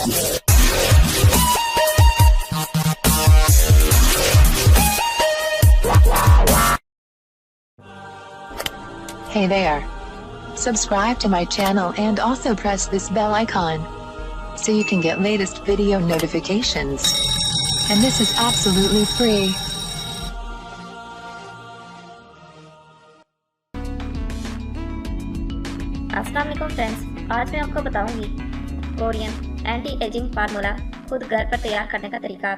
Hey there. Subscribe to my channel and also press this bell icon so you can get latest video notifications. And this is absolutely free. अस्सलाम वालेकुम friends, आज मैं आपको बताऊंगी Korean anti ageing formula खुद घर पर तैयार करने का तरीका।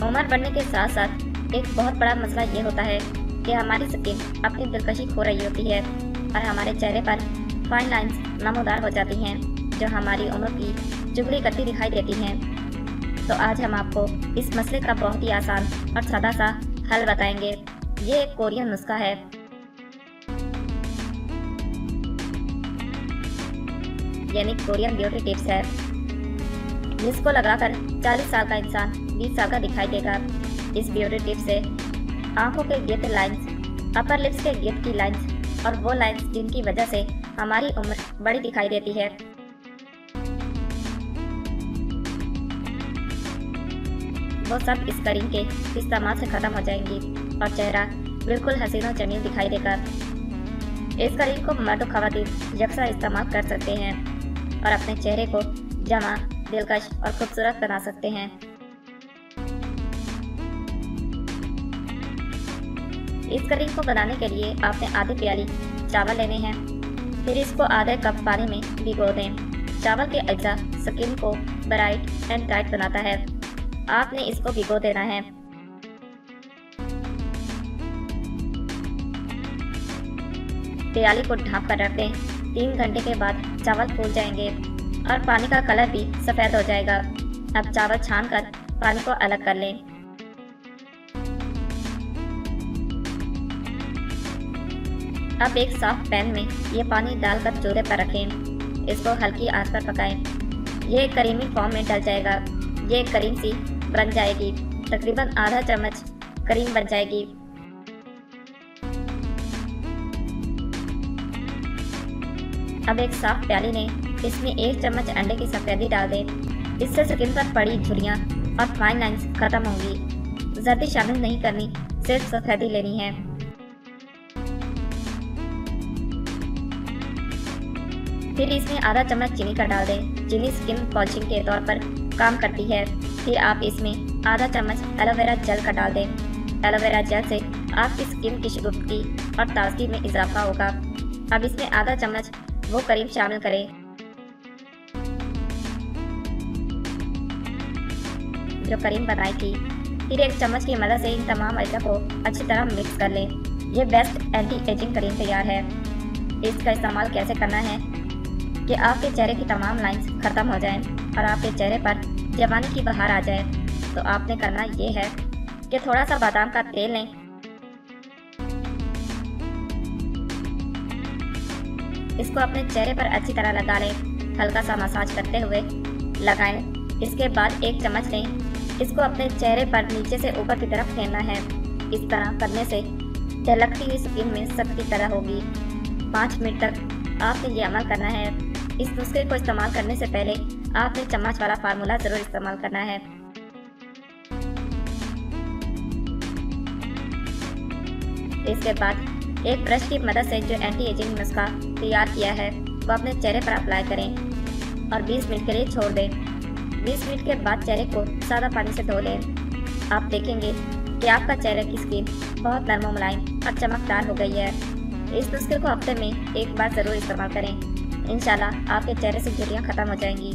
उम्र बढ़ने के साथ साथ एक बहुत बड़ा मसला ये होता है कि हमारी स्किन अपनी दिलकशी खो रही होती है और हमारे चेहरे पर फाइन लाइंस नमूदार हो जाती हैं जो हमारी उम्र की चुगली करती दिखाई देती हैं। तो आज हम आपको इस मसले का बहुत ही आसान और सादा सा हल बताएंगे। ये एक कोरियन नुस्खा है। यानी कोरियन ब्यूटी टिप्स है जिसको लगाकर 40 साल का इंसान 20 साल का दिखाई देगा। इस ब्यूटी टिप से आंखों के गिर्द लाइंस, अपर लिप्स के गिर्द की लाइंस और वो लाइंस जिनकी वजह से हमारी उम्र बड़ी दिखाई देती है, वो सब इस क्रीम के इस्तेमाल से खत्म हो जाएंगी और चेहरा बिल्कुल हसीन और जमील दिखाई देगा। इस क्रीम को मर्द ख़वातीन यकसा इस्तेमाल कर सकते हैं और अपने चेहरे को जमा, दिलकश और खूबसूरत बना सकते हैं। इस क्रीम को बनाने के लिए आपने आधी प्याली चावल लेने हैं। फिर इसको आधे कप पानी में भिगो दें। चावल के अज्जा स्किन को ब्राइट एंड टाइट बनाता है। आपने इसको भिगो देना है। प्याली को ढक कर रख दें। 3 घंटे के बाद चावल फूल जाएंगे और पानी का कलर भी सफ़ेद हो जाएगा। अब चावल छान कर पानी को अलग कर लें। अब एक साफ पैन में ये पानी डालकर चूल्हे पर रखें। इसको हल्की आंच पर पकाएं। ये क्रीमी फॉर्म में डल जाएगा। ये क्रीम सी बन जाएगी। तकरीबन आधा चम्मच क्रीम बन जाएगी। अब एक साफ प्याली ने इसमें 1 चम्मच अंडे की सफेदी डाल दें। इससे स्किन पर पड़ी झुर्रियाँ और फाइन लाइंस खत्म होंगी। जर्दी शामिल नहीं करनी, सिर्फ सफेदी लेनी है। फिर इसमें आधा चम्मच चीनी का डाल दें। चीनी स्किन पॉलिशिंग के तौर पर काम करती है। फिर आप इसमें आधा चम्मच एलोवेरा जेल का डाल दें। एलोवेरा जेल से आपकी स्किन की शुद्धि और ताजगी में इजाफा होगा। अब इसमें आधा चम्मच वो क्रीम शामिल करें जो क्रीम बनाई थी। फिर 1 चम्मच की मदद से इन तमाम अज्जा को अच्छी तरह मिक्स कर लें। ये बेस्ट एंटी एजिंग क्रीम तैयार है। इसका इस्तेमाल कैसे करना है कि आपके चेहरे की तमाम लाइंस खत्म हो जाएं और आपके चेहरे पर जवानी की बहार आ जाए। तो आपने करना ये है कि थोड़ा सा बादाम का तेल लें। इसको अपने चेहरे पर अच्छी तरह लगा लें। हल्का सा मसाज करते हुए लगाएं। इसके बाद 1 चम्मच लें। इसको अपने चेहरे पर नीचे से ऊपर की तरफ फेरना है। इस तरह करने से झलकती हुई स्किन में सख्ती पैदा होगी। 5 मिनट तक आपने ये अमल करना है। इस नुस्खे को इस्तेमाल करने से पहले आपने चम्मच वाला फार्मूला ज़रूर इस्तेमाल करना है। इसके बाद एक ब्रश की मदद से जो एंटी एजिंग नुस्खा तैयार किया है वो अपने चेहरे पर अप्लाई करें और 20 मिनट के लिए छोड़ दें। 20 मिनट के बाद चेहरे को सादा पानी से धो लें। आप देखेंगे कि आपका चेहरे की स्किन बहुत नरम, मुलायम और चमकदार हो गई है। इस नुस्खे को हफ्ते में 1 बार ज़रूर इस्तेमाल करें। इंशाल्लाह आपके चेहरे से झुर्रियाँ खत्म हो जाएंगी।